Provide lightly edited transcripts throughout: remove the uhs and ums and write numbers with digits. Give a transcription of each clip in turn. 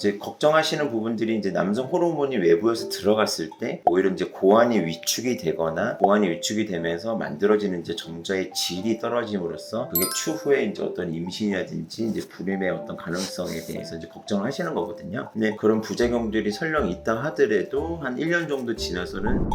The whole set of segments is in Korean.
이제 걱정하시는 부분들이 이제 남성 호르몬이 외부에서 들어갔을 때 오히려 이제 고환이 위축이 되거나 고환이 위축이 되면서 만들어지는 이제 정자의 질이 떨어짐으로써 그게 추후에 이제 어떤 임신이라든지 이제 불임의 어떤 가능성에 대해서 이제 걱정을 하시는 거거든요. 근데 그런 부작용들이 설령 있다 하더라도 한 1년 정도 지나서는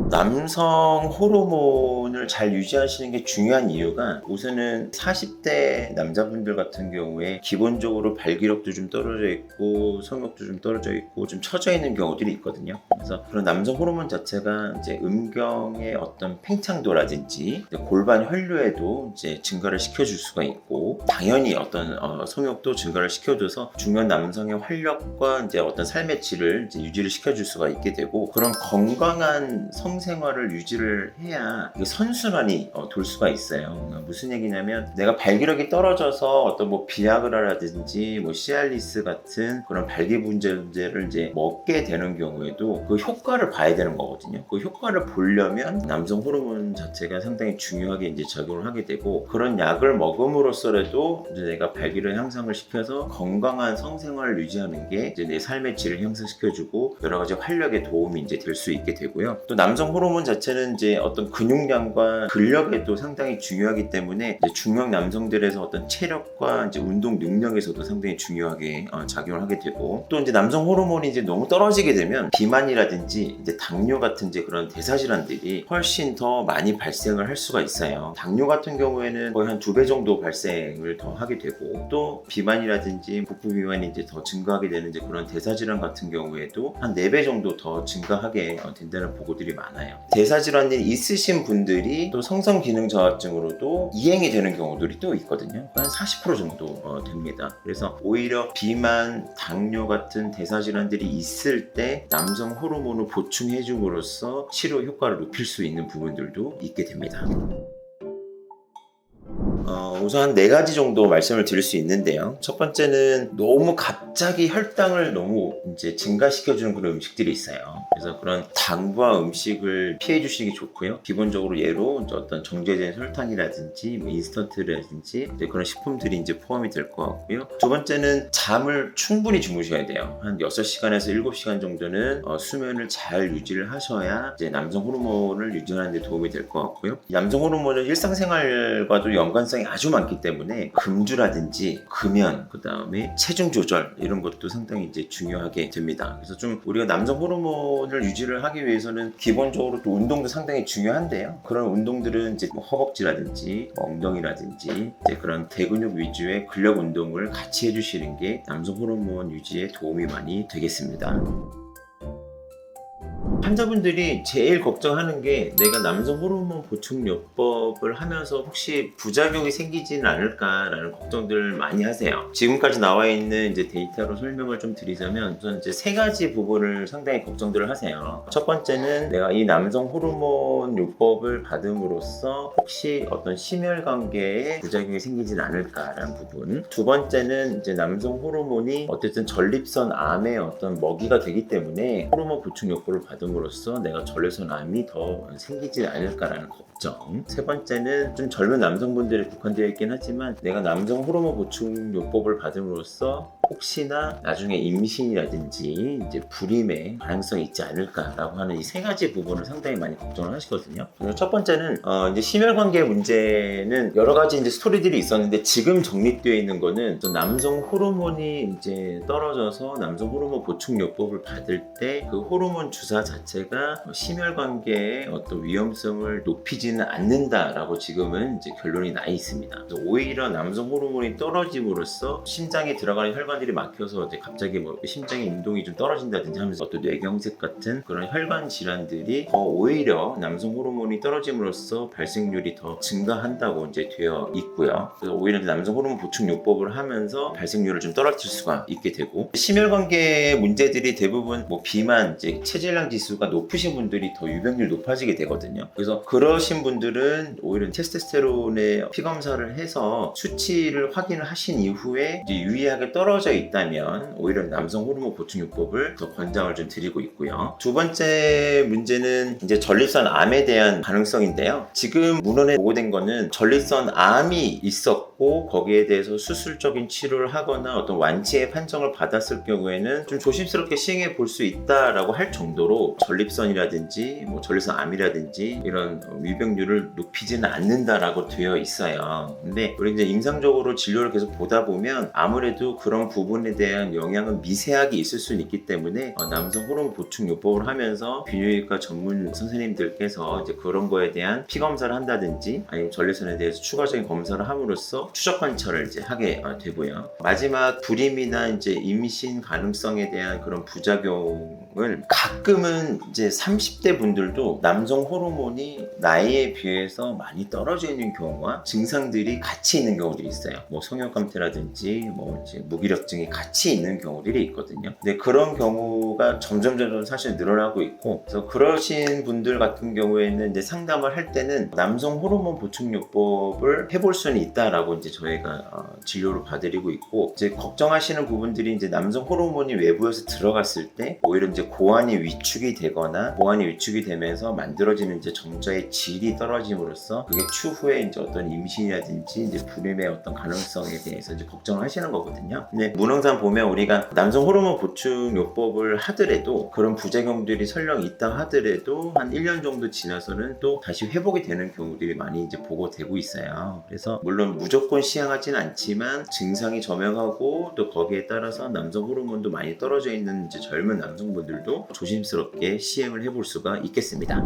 남성 호르몬을 잘 유지하시는 게 중요한 이유가 우선은 40대 남자분들 같은 경우에 기본적으로 발기력도 좀 떨어져 있고 성욕도 좀 떨어져 있고 좀 처져 있는 경우들이 있거든요. 그래서 그런 남성 호르몬 자체가 이제 음경의 어떤 팽창도라든지 골반 혈류에도 이제 증가를 시켜줄 수가 있고 당연히 어떤 성욕도 증가를 시켜줘서 중요한 남성의 활력과 이제 어떤 삶의 질을 이제 유지를 시켜줄 수가 있게 되고 그런 건강한 생활을 유지를 해야 선순환이 돌 수가 있어요. 무슨 얘기냐면 내가 발기력이 떨어져서 어떤 뭐 비아그라라든지 뭐 시알리스 같은 그런 발기분제를 이제 먹게 되는 경우에도 그 효과를 봐야 되는 거거든요. 그 효과를 보려면 남성 호르몬 자체가 상당히 중요하게 이제 작용을 하게 되고 그런 약을 먹음으로써라도 이제 내가 발기력 향상을 시켜서 건강한 성생활을 유지하는 게 이제 내 삶의 질을 향상시켜주고 여러 가지 활력에 도움이 이제 될 수 있게 되고요. 또 남성 호르몬 자체는 이제 어떤 근육량과 근력에도 상당히 중요하기 때문에 이제 중년 남성들에서 어떤 체력과 이제 운동 능력에서도 상당히 중요하게 작용을 하게 되고 또 이제 남성 호르몬이 이제 너무 떨어지게 되면 비만이라든지 이제 당뇨 같은 이제 그런 대사질환들이 훨씬 더 많이 발생을 할 수가 있어요. 당뇨 같은 경우에는 거의 한 2배 정도 발생을 더 하게 되고 또 비만이라든지 복부 비만이 이제 더 증가하게 되는 이제 그런 대사질환 같은 경우에도 한 4배 정도 더 증가하게 된다는 보고들이 많아요. 대사질환이 있으신 분들이 또 성성 기능 저하증으로도 이행이 되는 경우들이 또 있거든요. 한 40% 정도 됩니다. 그래서 오히려 비만, 당뇨 같은 대사질환들이 있을 때 남성 호르몬을 보충해 줌으로써 치료 효과를 높일 수 있는 부분들도 있게 됩니다. 우선 한 4가지 정도 말씀을 드릴 수 있는데요. 첫 번째는 너무 갑자기 혈당을 너무 이제 증가시켜주는 그런 음식들이 있어요. 그래서 그런 당과 음식을 피해 주시는 게 좋고요. 기본적으로 예로 이제 어떤 정제된 설탕이라든지 뭐 인스턴트라든지 이제 그런 식품들이 이제 포함이 될 것 같고요. 두 번째는 잠을 충분히 주무셔야 돼요. 한 6시간에서 7시간 정도는 수면을 잘 유지를 하셔야 이제 남성 호르몬을 유지하는 데 도움이 될 것 같고요. 남성 호르몬은 일상생활과도 연관성이 아주 많기 때문에 금주라든지 금연, 그 다음에 체중 조절 이런 것도 상당히 이제 중요하게 됩니다. 그래서 좀 우리가 남성 호르몬을 유지를 하기 위해서는 기본적으로 또 운동도 상당히 중요한데요. 그런 운동들은 이제 뭐 허벅지라든지 엉덩이라든지 이제 그런 대근육 위주의 근력 운동을 같이 해주시는 게 남성 호르몬 유지에 도움이 많이 되겠습니다. 환자분들이 제일 걱정하는 게 내가 남성 호르몬 보충요법을 하면서 혹시 부작용이 생기지는 않을까라는 걱정들 많이 하세요. 지금까지 나와 있는 이제 데이터로 설명을 좀 드리자면 우선 이제 3가지 부분을 상당히 걱정들을 하세요. 첫 번째는 내가 이 남성 호르몬 요법을 받음으로써 혹시 어떤 심혈관계에 부작용이 생기지는 않을까라는 부분. 두 번째는 이제 남성 호르몬이 어쨌든 전립선 암의 어떤 먹이가 되기 때문에 호르몬 보충 요법을 받음으로써 내가 전립선 암이 더 생기지 않을까라는 걱정. 세 번째는 좀 젊은 남성분들에 국한되어 있긴 하지만 내가 남성 호르몬 보충 요법을 받음으로써 혹시나 나중에 임신이라든지 이제 불임의 가능성이 있지 않을까라고 하는 이 3가지 부분을 상당히 많이 걱정을 하시거든요. 그래서 첫 번째는 이제 심혈관계 문제는 여러 가지 이제 스토리들이 있었는데 지금 정립되어 있는 거는 남성 호르몬이 이제 떨어져서 남성 호르몬 보충 요법을 받을 때 그 호르몬 주사 자체가 심혈관계의 어떤 위험성을 높이지는 않는다라고 지금은 이제 결론이 나 있습니다. 그래서 오히려 남성 호르몬이 떨어짐으로써 심장에 들어가는 혈관들이 막혀서 이제 갑자기 뭐 심장의 운동이 좀 떨어진다든지 하면서 어떤 뇌경색 같은 그런 혈관 질환들이 더 오히려 남성 호르몬이 떨어짐으로써 발생률이 더 증가한다고 이제 되어 있고요. 그래서 오히려 남성 호르몬 보충 요법을 하면서 발생률을 좀 떨어뜨릴 수가 있게 되고 심혈관계 문제들이 대부분 뭐 비만, 이제 체질량 지수가 높으신 분들이 더 유병률 높아지게 되거든요. 그래서 그러신 분들은 오히려 테스토스테론의 피검사를 해서 수치를 확인을 하신 이후에 이제 유의하게 떨어져 떨어져 있다면 오히려 남성 호르몬 보충요법을 더 권장을 좀 드리고 있고요. 두 번째 문제는 이제 전립선 암에 대한 가능성인데요. 지금 문헌에 보고된 거는 전립선 암이 있었고 거기에 대해서 수술적인 치료를 하거나 어떤 완치의 판정을 받았을 경우에는 좀 조심스럽게 시행해 볼 수 있다라고 할 정도로 전립선이라든지 뭐 전립선 암이라든지 이런 위병률을 높이지는 않는다라고 되어 있어요. 근데 우리 이제 임상적으로 진료를 계속 보다 보면 아무래도 그런 부분에 대한 영향은 미세하게 있을 수는 있기 때문에 남성 호르몬 보충 요법을 하면서 비뇨기과 전문 선생님들께서 이제 그런 거에 대한 피 검사를 한다든지 아니면 전립선에 대해서 추가적인 검사를 함으로써 추적 관찰을 이제 하게 되고요. 마지막 불임이나 이제 임신 가능성에 대한 그런 부작용을 가끔은 이제 30대 분들도 남성 호르몬이 나이에 비해서 많이 떨어져 있는 경우와 증상들이 같이 있는 경우들이 있어요. 뭐 성형감퇴라든지 뭐 이제 무기력증이 같이 있는 경우들이 있거든요. 근데 그런 경우가 점점 사실 늘어나고 있고, 그래서 그러신 분들 같은 경우에는 이제 상담을 할 때는 남성 호르몬 보충요법을 해볼 수는 있다라고 이제 저희가 진료를 봐드리고 있고, 이제 걱정하시는 부분들이 이제 남성 호르몬이 외부에서 들어갔을 때 오히려 이제 고환이 위축이 되거나 고환이 위축이 되면서 만들어지는 이제 정자의 질이 떨어짐으로써 그게 추후에 이제 어떤 임신이라든지 이제 불임의 어떤 가능성에 대해서 이제 걱정을 하시는 거거든요. 근데 문헌상 보면 우리가 남성 호르몬 보충 요법을 하더라도 그런 부작용들이 설령 있다 하더라도 한 1년 정도 지나서는 또 다시 회복이 되는 경우들이 많이 이제 보고되고 있어요. 그래서 물론 무조건 시행하진 않지만 증상이 저명하고 또 거기에 따라서 남성 호르몬도 많이 떨어져 있는 이제 젊은 남성분들도 조심스럽게 시행을 해볼 수가 있겠습니다.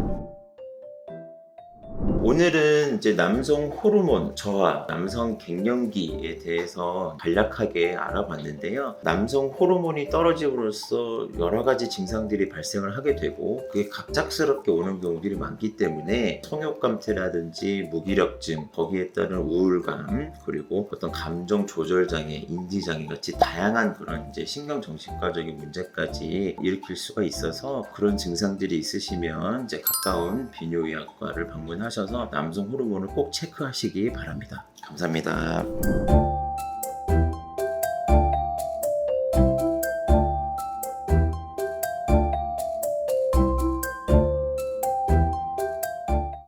오늘은 이제 남성 호르몬 저하, 남성 갱년기에 대해서 간략하게 알아봤는데요. 남성 호르몬이 떨어짐으로써 여러 가지 증상들이 발생을 하게 되고 그게 갑작스럽게 오는 경우들이 많기 때문에 성욕감퇴라든지 무기력증, 거기에 따른 우울감, 그리고 어떤 감정 조절 장애, 인지 장애 같이 다양한 그런 이제 신경정신과적인 문제까지 일으킬 수가 있어서 그런 증상들이 있으시면 이제 가까운 비뇨의학과를 방문하셔서 남성 호르몬을 꼭 체크하시기 바랍니다. 감사합니다.